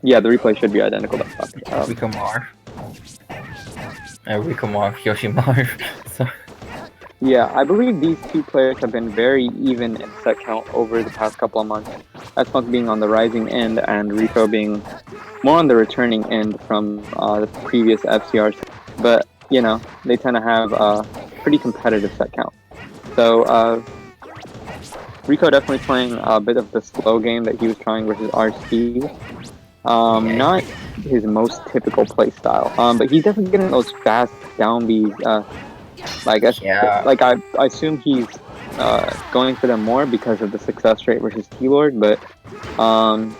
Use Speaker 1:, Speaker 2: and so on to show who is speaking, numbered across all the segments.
Speaker 1: Yeah, the replay should be identical.
Speaker 2: Rik.o Marth. Rik.o Marth, Yoshi Marth. So.
Speaker 1: Yeah, I believe these two players have been very even in set count over the past couple of months. SSF2 being on the rising end and Rik.o being more on the returning end from the previous FCRs. But, you know, they tend to have a pretty competitive set count. So, Rik.o definitely playing a bit of the slow game that he was trying versus RC. Not his most typical play style. But he's definitely getting those fast down Bs. Like I assume he's going for them more because of the success rate versus Keylord, but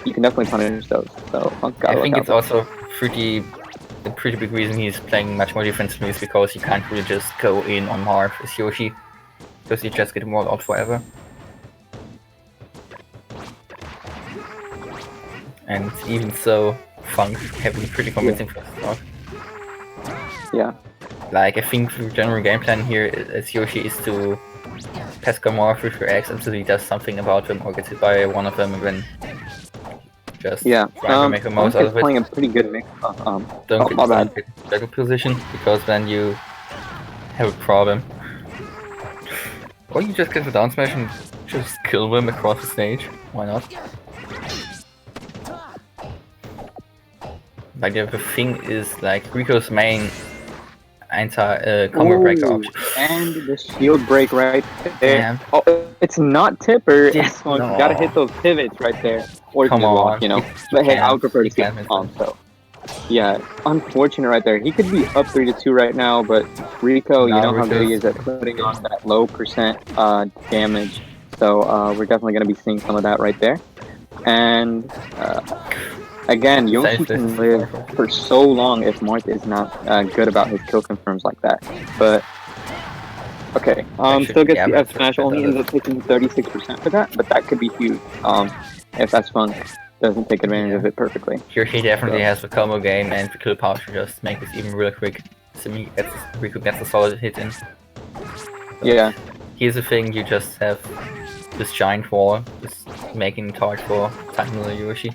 Speaker 1: you can definitely punish those. So
Speaker 2: I think it's also a pretty big reason he's playing much more defensively is because you can't really just go in on Marth as Yoshi, because you just get walled out forever. And even so, Funk having pretty convincing first start.
Speaker 1: Yeah.
Speaker 2: Like, I think the general game plan here as Yoshi is to pesca Marth with your X until he does something about them or gets hit by one of them and then just try to make the most out of it.
Speaker 1: Playing a pretty good mix.
Speaker 2: Don't get better position, because then you have a problem. Or you just get the down smash and just kill them across the stage. Why not? Like, the thing is, like, Rik.o's main combo breaker option.
Speaker 1: And the shield break right there.
Speaker 2: Damn.
Speaker 1: Oh, it's not tipper.
Speaker 2: No.
Speaker 1: You gotta hit those pivots right there. Or
Speaker 2: Come on,
Speaker 1: you know. But hey, I would prefer to see him so. Yeah, unfortunate right there. He could be up 3-2 right now, but Rik.o, you know how good he is at putting on that low percent damage. So we're definitely going to be seeing some of that right there. And again, Yoshi can live for so long if Marth is not good about his kill confirms like that. But okay, still gets the F smash. Only ends up taking 36% for that, but that could be huge if SSF2 doesn't take advantage of it perfectly.
Speaker 2: Here he definitely has the combo game and the kill power to just make this even real quick. So Rik.o gets a solid hit in.
Speaker 1: Yeah.
Speaker 2: Here's the thing: you just have this giant wall, just making it hard for Tangle Yoshi.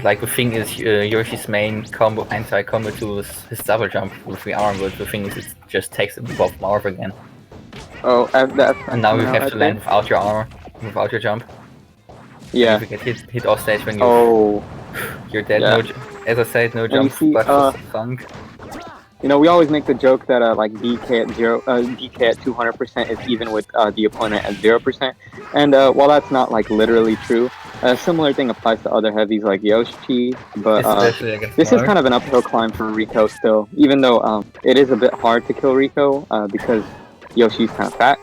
Speaker 2: Like, the thing is, Yoshi's main combo, anti-combo tool is his double jump with the arm, but the thing is, it just takes him above Marth again.
Speaker 1: Oh,
Speaker 2: and now you have to land without your armor, without your jump.
Speaker 1: Yeah.
Speaker 2: And if you get hit off stage when you're dead.
Speaker 1: Yeah.
Speaker 2: As I said, no jump, but Funk.
Speaker 1: You know, we always make the joke that like DK at 200% is even with the opponent at 0%, and while that's not like literally true, a similar thing applies to other heavies like Yoshi. But this is kind of an uphill climb for Rik.o still, even though it is a bit hard to kill Rik.o because Yoshi's kind of fat.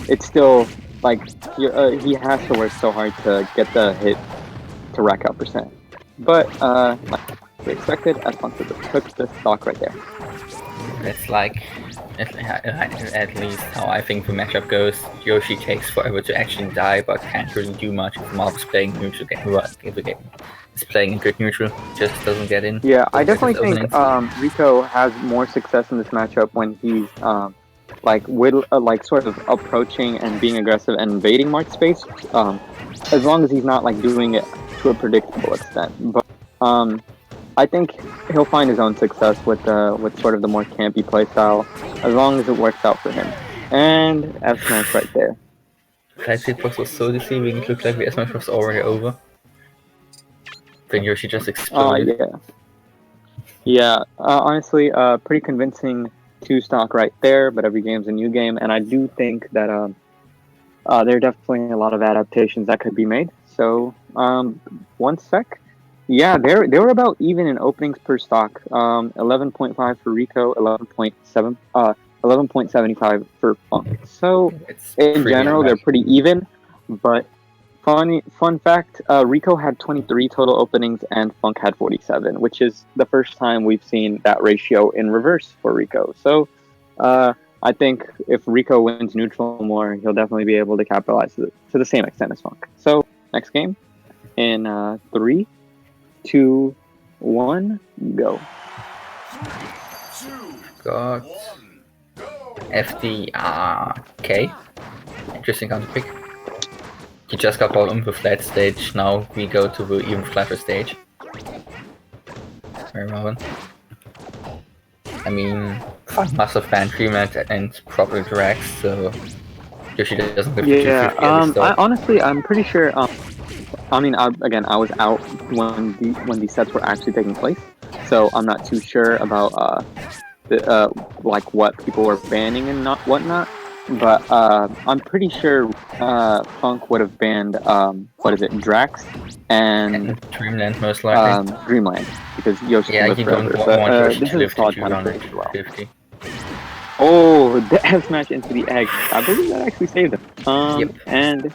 Speaker 1: It's still like he has to work so hard to get the hit to rack up percent, but we expected, SSF2 took the stock right there.
Speaker 2: It's like, at least how I think the matchup goes, Yoshi takes forever to actually die, but can't really do much if Marth is playing neutral if the game is playing in good neutral, just doesn't get in.
Speaker 1: Yeah, I definitely think Rik.o has more success in this matchup when he's like sort of approaching and being aggressive and invading Marth's space, as long as he's not like doing it to a predictable extent. But I think he'll find his own success with sort of the more campy playstyle, as long as it works out for him. And F smash right there.
Speaker 2: That hitbox was so deceiving. It looked like the F smash was already over. Then Yoshi just exploded.
Speaker 1: Yeah. Honestly, pretty convincing 2-stock right there. But every game's a new game, and I do think that there are definitely a lot of adaptations that could be made. So 1 sec. Yeah, they were about even in openings per stock. 11.5 for Rik.o, 11.75 for Funk. So in general, they're pretty even. But fun fact: Rik.o had 23 total openings and Funk had 47, which is the first time we've seen that ratio in reverse for Rik.o. So I think if Rik.o wins neutral more, he'll definitely be able to capitalize to the same extent as Funk. So next game in 3, 2, 1, go.
Speaker 2: Got FDRK. Interesting counter pick. You just got called on the flat stage, now we go to the even flatter stage. Very well. I mean, Funk must have banned Dreamland and probably Drax, so Yoshi doesn't live to 250 at least.
Speaker 1: Honestly, I'm pretty sure. I mean, again, I was out when these sets were actually taking place, so I'm not too sure about like what people were banning and not whatnot. But I'm pretty sure Funk would have banned what is it, Drax and
Speaker 2: Dreamland most likely.
Speaker 1: Dreamland, because Yoshi
Speaker 2: Yeah,
Speaker 1: can live
Speaker 2: you
Speaker 1: forever.
Speaker 2: don't want Yoshi
Speaker 1: This
Speaker 2: to
Speaker 1: is a
Speaker 2: live to
Speaker 1: solid point of trade as well.
Speaker 2: 250.
Speaker 1: Oh, the F smash into the egg. I believe that actually saved him.
Speaker 2: Yep.
Speaker 1: And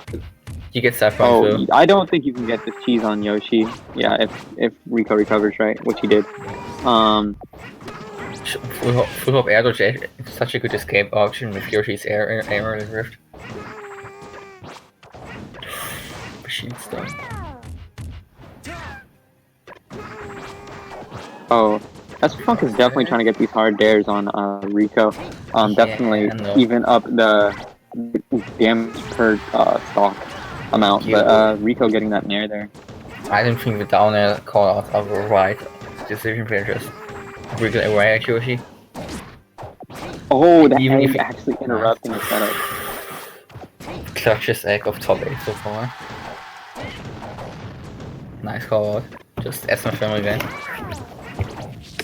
Speaker 2: You get side points though.
Speaker 1: I don't think you can get the cheese on Yoshi. Yeah, if Rik.o recovers, right, which he did.
Speaker 2: Full up air dodge is such a good escape option with Yoshi's air drift. Machine stone.
Speaker 1: Oh, Funk is definitely trying to get these hard dares on Rik.o. Definitely even up the damage per stock amount. But Rik.o getting that nair there.
Speaker 2: I don't think the down air call out of the right decision for just wriggle away at Yoshi.
Speaker 1: Oh, that egg actually interrupting the setup.
Speaker 2: Clutches egg of top 8 so far. Nice call out. Just SMFM again.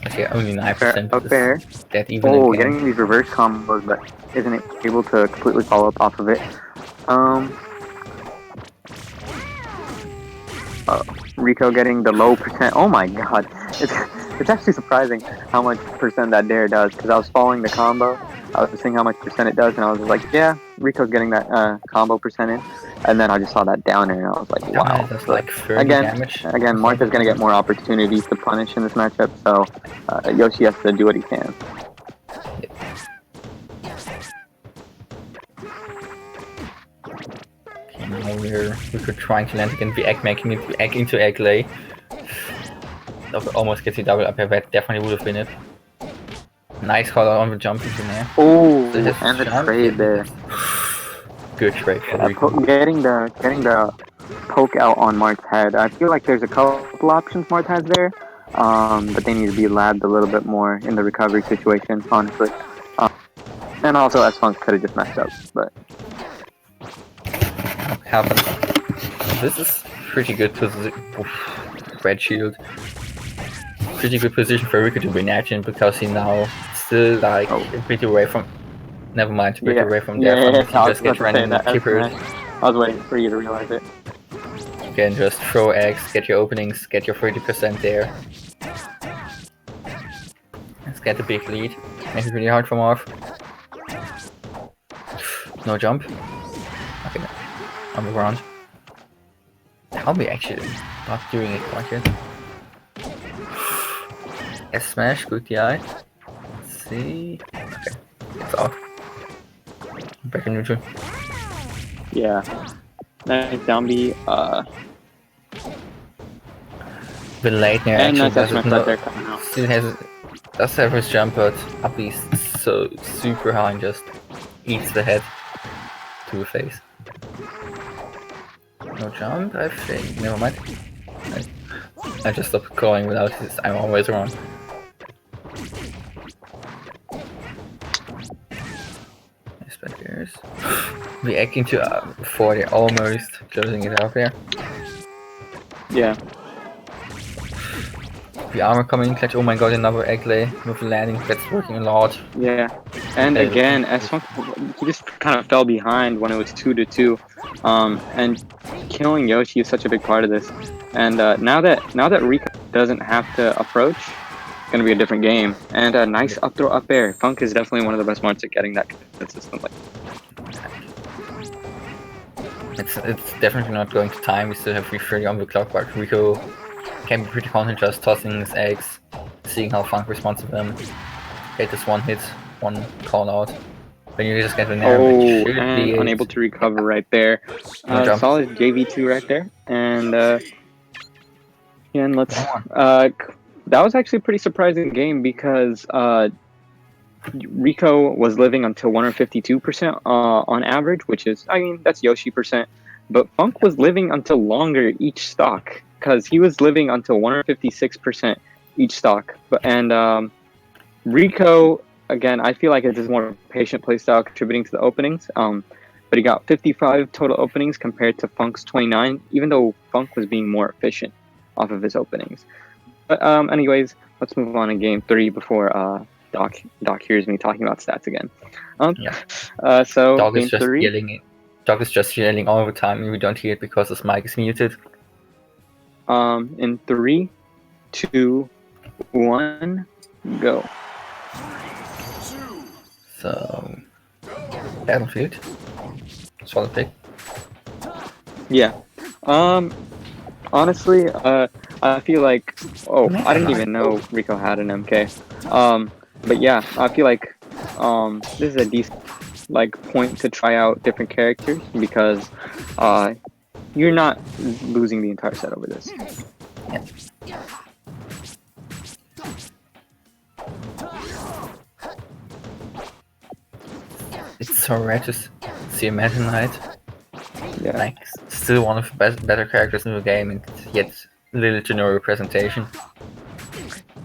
Speaker 2: Okay, only 9%
Speaker 1: up there.
Speaker 2: That even
Speaker 1: oh,
Speaker 2: again.
Speaker 1: Getting these reverse combos, but isn't able to completely follow up off of it. Rik.o getting the low percent. Oh my god, it's actually surprising how much percent that dare does. Because I was following the combo, I was seeing how much percent it does, and I was like, yeah, Rik.o's getting that combo percent in. And then I just saw that downer, and I was like, wow.
Speaker 2: That's like 30 damage.
Speaker 1: Again, Marth is going to get more opportunities to punish in this matchup, so Yoshi has to do what he can.
Speaker 2: Yep. Okay, now we're trying to land again the egg, making it the egg into egg lay. Almost gets the double up here, that definitely would have been it. Nice call out on the jump into there.
Speaker 1: Oh, and the trade there.
Speaker 2: Good trade for Rik.o.
Speaker 1: Getting the poke out on Marth's head. I feel like there's a couple options Marth has there, but they need to be labbed a little bit more in the recovery situation, honestly. And also, S-Funk could have just messed up, but
Speaker 2: happens. This is pretty good position. Red shield. Pretty good position for Rik.o to win action because he now still like a bit away from. Never mind, a bit away from there. He just gets random keepers.
Speaker 1: I was waiting for you to realize it.
Speaker 2: You can just throw eggs, get your openings, get your 30% there. Let's get a big lead. Make it really hard for Marth. No jump. Okay, on the ground. How we actually not doing it quite yet. S smash, good DI. Let's see. Okay, it's out. Back in neutral.
Speaker 1: Yeah. Nice down B.
Speaker 2: The late there
Speaker 1: and
Speaker 2: actually
Speaker 1: still
Speaker 2: does have his jump, but up is so super high and just eats the head to the face. No jump, I think. Never mind. I just stopped going without his. I'm always wrong. Reacting to before they're almost closing it out there.
Speaker 1: Yeah.
Speaker 2: The armor coming in clutch. Oh my god, another egg lay with the landing. That's working a lot.
Speaker 1: Yeah. And again, S-Funk, he just kind of fell behind when it was 2-2. And killing Yoshi is such a big part of this. And now that Rik.o doesn't have to approach, it's gonna be a different game. And a nice up throw up air. Funk is definitely one of the best marks at getting that consistently.
Speaker 2: It's definitely not going to time. We still have 3:30 on the clock, but Rik.o can be pretty confident just tossing his eggs, seeing how Funk responds to them. Get this one hit, one call out. Then you just get the nair, which should be
Speaker 1: unable to recover right there. Solid JV2 right there. And and let's that was actually a pretty surprising game because Rik.o was living until 152% on average, which is, I mean, that's Yoshi percent. but Funk was living until longer each stock because he was living until 156% each stock. And Rik.o, again, I feel like it's just more patient playstyle contributing to the openings. But he got 55 total openings compared to Funk's 29, even though Funk was being more efficient off of his openings. But anyways, let's move on to game 3 before Doc hears me talking about stats again. So
Speaker 2: Dog
Speaker 1: game
Speaker 2: is just
Speaker 1: 3.
Speaker 2: yelling. Dog is just yelling all the time, and we don't hear it because his mic is muted.
Speaker 1: In 3, 2, 1, go.
Speaker 2: So, Battlefield. Solid pick.
Speaker 1: Yeah. Honestly, I feel like I didn't even know Rik.o had an MK. But yeah, I feel like this is a decent point to try out different characters because you're not losing the entire set over this.
Speaker 2: Yeah. It's so rare to see a Meta Knight.
Speaker 1: Yeah.
Speaker 2: Like, still one of the better characters in the game, and yet little to no representation.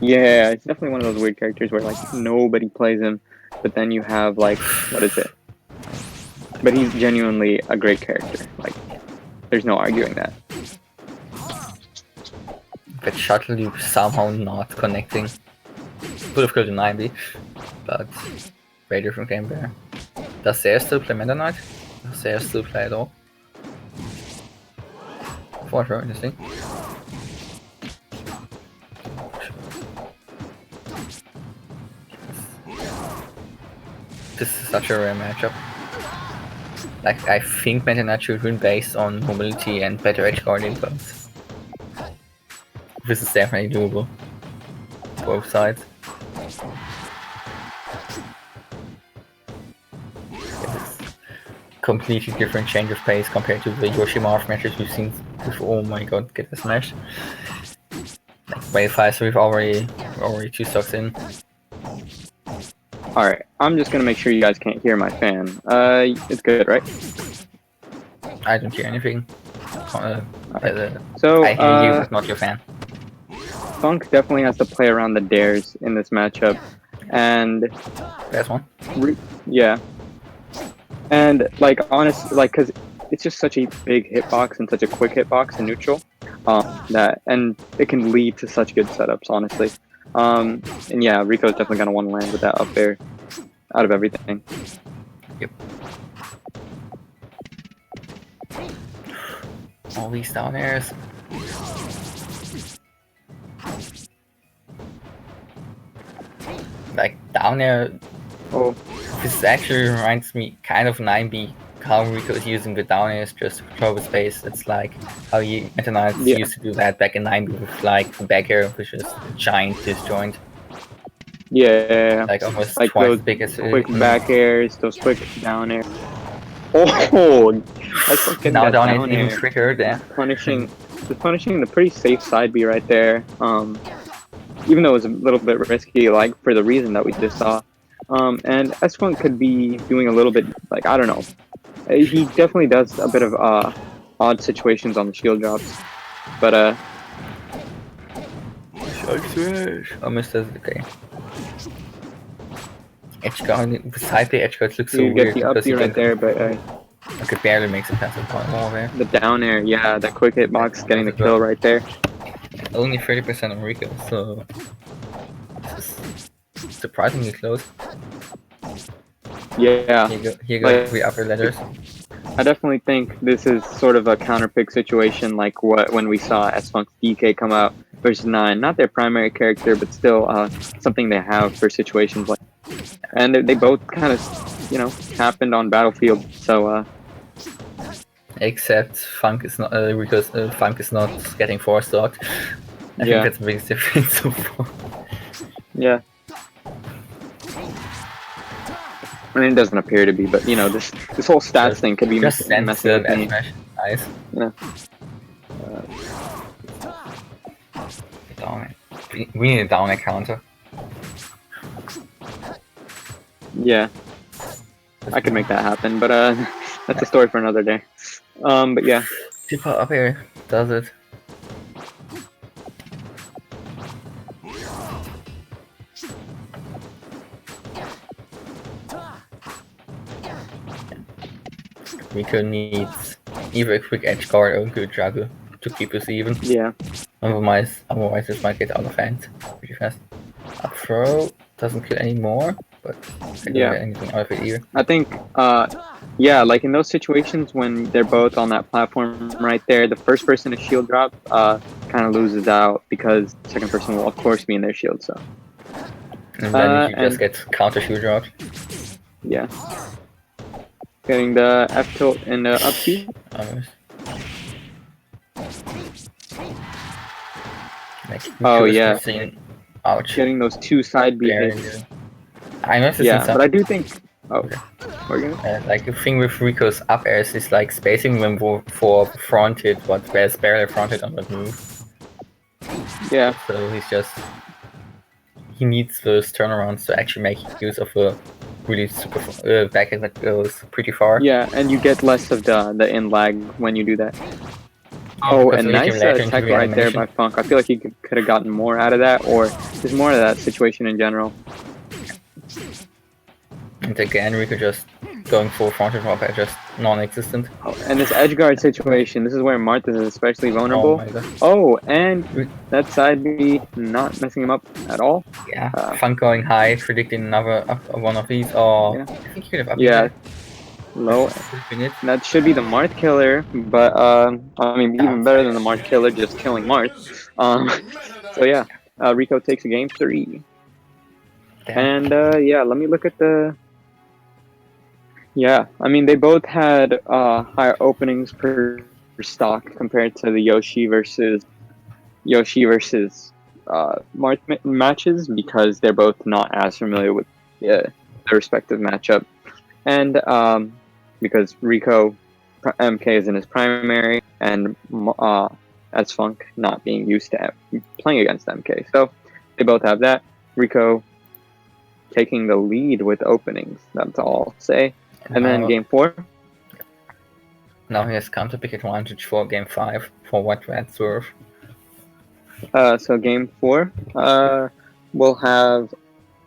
Speaker 1: Yeah, it's definitely one of those weird characters where like nobody plays him, but then you have like, what is it? But he's genuinely a great character. Like, there's no arguing that.
Speaker 2: But shuttle loop somehow not connecting. Would have killed a 90, but very different game there. Does Zayas still play Meta Knight? Does Zayas still play at all? For sure, interesting. This is such a rare matchup. Like, I think Meta Knight should win based on mobility and better edge guarding, but this is definitely doable. Both sides. Completely different change of pace compared to the Yoshi Marth matches we've seen before. Oh my god, get the smash. Like, way faster, we've already 2 stocks in.
Speaker 1: Alright, I'm just gonna make sure you guys can't hear my fan. It's good, right?
Speaker 2: I don't hear anything.
Speaker 1: So,
Speaker 2: I hear you, but not your fan.
Speaker 1: Funk definitely has to play around the dares in this matchup, and
Speaker 2: There's one.
Speaker 1: Yeah, and like honestly, like because it's just such a big hitbox and such a quick hitbox in neutral, and it can lead to such good setups, honestly. And yeah, Rik.o's definitely gonna want to land with that up there, out of everything.
Speaker 2: Yep. All these down airs. Like, down air.
Speaker 1: Oh,
Speaker 2: This actually reminds me kind of 9B. How Rik.o is using the down airs just to control the space. It's like how Meta Knights used to do that back in 9B with like the back air, which is a giant disjoint.
Speaker 1: Yeah,
Speaker 2: like almost
Speaker 1: like
Speaker 2: twice
Speaker 1: those
Speaker 2: as big as
Speaker 1: quick back airs, those quick down airs. Oh, that's like
Speaker 2: now
Speaker 1: that
Speaker 2: down
Speaker 1: down
Speaker 2: is even
Speaker 1: air.
Speaker 2: quicker there.
Speaker 1: Punishing the pretty safe side B right there. Even though it was a little bit risky, like for the reason that we just saw. And S1 could be doing a little bit, like, I don't know. He definitely does a bit of odd situations on the shield drops, but
Speaker 2: Almost as okay. Edge guard, beside the edge guards looks so
Speaker 1: you
Speaker 2: weird
Speaker 1: get the up
Speaker 2: because
Speaker 1: B
Speaker 2: you
Speaker 1: right there, but
Speaker 2: okay, barely makes it past the point wall there.
Speaker 1: the down air, yeah, that quick hitbox getting the kill right there.
Speaker 2: Only 30% on Rik.o, so this is surprisingly close.
Speaker 1: Yeah,
Speaker 2: here go the upper letters.
Speaker 1: I definitely think this is sort of a counterpick situation, like when we saw S-Funk's DK come out versus 9. Not their primary character, but still something they have for situations like. And they both kind of, happened on Battlefield. So.
Speaker 2: Except Funk is not because Funk is not getting 4-stocked. I think that's the biggest difference so far.
Speaker 1: Yeah. I mean, it doesn't appear to be, but this whole stats thing could be messing with me.
Speaker 2: Nice.
Speaker 1: Yeah.
Speaker 2: We need a down air counter.
Speaker 1: Yeah. I could make that happen, but that's a story for another day. But yeah.
Speaker 2: Super up air does it. Rik.o needs either a quick edge guard or a good juggle to keep us even.
Speaker 1: Yeah.
Speaker 2: Otherwise this might get out of hand pretty fast. Up throw doesn't kill anymore, but I don't get anything out of it either.
Speaker 1: I think, yeah, like in those situations when they're both on that platform right there, the first person to shield drop kind of loses out because the second person will of course be in their shield. So.
Speaker 2: And then you just get counter shield dropped.
Speaker 1: Yeah. Getting the F tilt and the up Q.
Speaker 2: Almost. Like,
Speaker 1: oh yeah.
Speaker 2: Ouch.
Speaker 1: Getting those two side B hits.
Speaker 2: I noticed
Speaker 1: yeah, but I do think. Oh, okay.
Speaker 2: Like the thing with Rik.o's up airs is like spacing them for fronted, but there's barely fronted on that move.
Speaker 1: Yeah.
Speaker 2: So he needs those turnarounds to actually make use of a really super back end that goes pretty far.
Speaker 1: Yeah, and you get less of the in lag when you do that. Oh, and nice tech right there by Funk. I feel like he could have gotten more out of that, or just more of that situation in general.
Speaker 2: And again, Rik.o just going full fronted drop air, just non-existent.
Speaker 1: Oh, and this edge guard situation, this is where Marth is especially vulnerable. Oh, and that side B not messing him up at all.
Speaker 2: Yeah, Funk going high, predicting another one of these. Oh, yeah. I think he could have
Speaker 1: yeah. Low. That should be the Marth killer, but I mean, even better than the Marth killer, just killing Marth. So yeah, Rik.o takes a game 3. Damn. And yeah, let me look at the. Yeah, I mean, they both had higher openings per stock compared to the Yoshi versus Marth matches because they're both not as familiar with their respective matchup, and because Rik.o MK is in his primary, and as Funk not being used to playing against MK, so they both have that. Rik.o taking the lead with openings. That's all I'll say. And then game 4.
Speaker 2: Now he has counter pick advantage for game 5 for what that's worth.
Speaker 1: So game 4, we'll have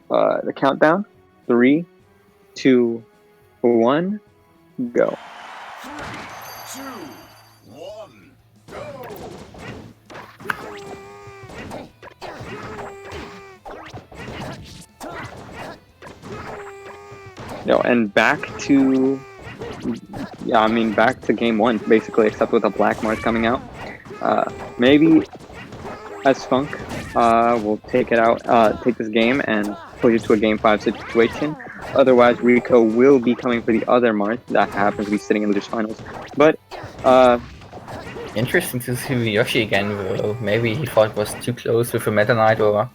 Speaker 1: the countdown. 3, 2, 1, go.
Speaker 3: 3, 2, 1, go.
Speaker 1: And back to game 1 basically, except with a black Marth coming out. Maybe as Funk will take this game and push it to a game 5 situation. Otherwise, Rik.o will be coming for the other Marth that happens to be sitting in the finals. But
Speaker 2: interesting to see Yoshi again, though. Maybe he thought it was too close with a Meta Knight, or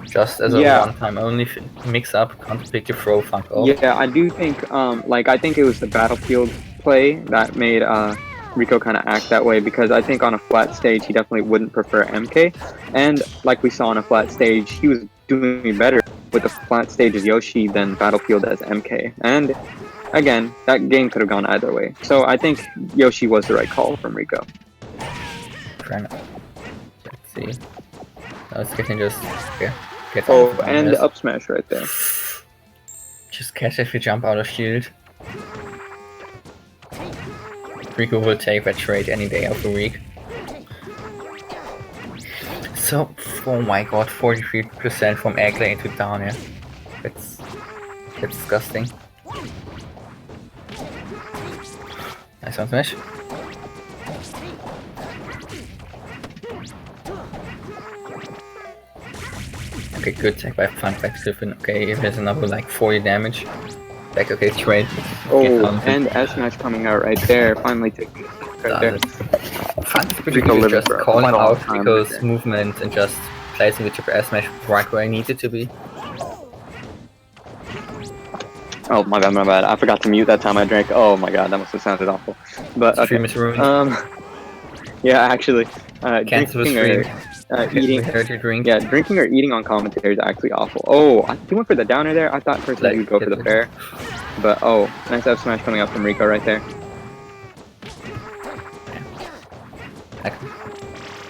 Speaker 2: just as a one-time only mix-up, can't pick the throw Funk off.
Speaker 1: Yeah, I do think, I think it was the Battlefield play that made Rik.o kind of act that way, because I think on a flat stage he definitely wouldn't prefer MK, and like we saw on a flat stage, he was doing better with the flat stage as Yoshi than Battlefield as MK, and again, that game could have gone either way. So I think Yoshi was the right call from Rik.o.
Speaker 2: Let's see. Let's get
Speaker 1: and the up smash right there.
Speaker 2: Just catch if you jump out of shield. Rik.o will take that trade any day of the week. So, oh my god, 43% from egg lane to down air. That's disgusting. Nice one smash. Okay, good tech by Funk back Griffin. Okay, there's another like 40 damage. Back, okay, trade.
Speaker 1: Oh, and S-Match coming out right there. Finally taking right there.
Speaker 2: Funk's pretty good just calling out Rik.o's movement and just placing the triple S-Match right where I need it to be.
Speaker 1: Oh my bad. I forgot to mute that time I drank. Oh my god, that must have sounded awful. But okay. Yeah, actually, drinking or eating on commentary is actually awful. Oh, he went for the downer there. I thought personally he would go for the fair, but oh, nice F smash coming up from Rik.o right there.
Speaker 2: Like,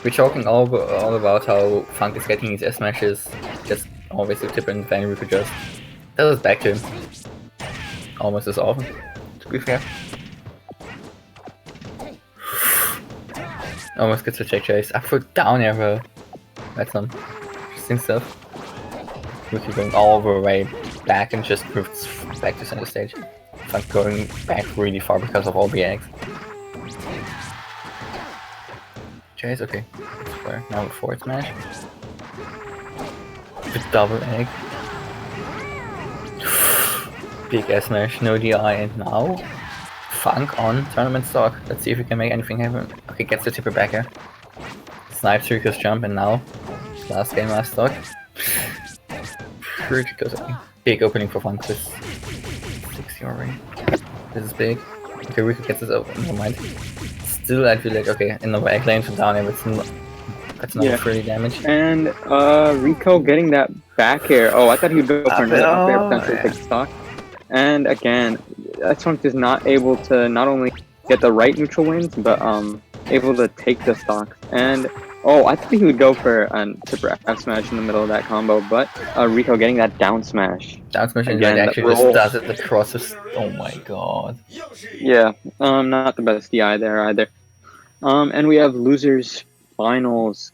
Speaker 2: we're talking all about how Funk is getting these S smashes, just always with Tipper and then Rico just does it back to him. Almost as often, to be fair. Almost gets a check chase. Up for down arrow. That's some interesting stuff. Rico going all the way back and just moves back to center stage. Funk going back really far because of all the eggs. Chase, okay. Square. Now with forward smash. The double egg. Big S smash, no DI, and now Funk on tournament stock. Let's see if we can make anything happen. Okay, gets the Tipper back here. Snipes Rico's jump, and now last game, last stock. Pretty goes okay. Big opening for Funk with 60 already. This is big. Okay, Rico gets this open. Never mind. Still, I feel like okay in the back lane from down here, but that's not really damage.
Speaker 1: And Rik.o getting that back air. Oh, I thought he'd go for another up air potentially take stock. And again, S-Funk is not able to not only get the right neutral wins, but able to take the stocks. And oh, I thought he would go for a Tipper F smash in the middle of that combo, but Rik.o getting that down smash.
Speaker 2: Down smash and like actually just does it across his. Oh my god.
Speaker 1: Yeah, not the best DI there either. And we have losers finals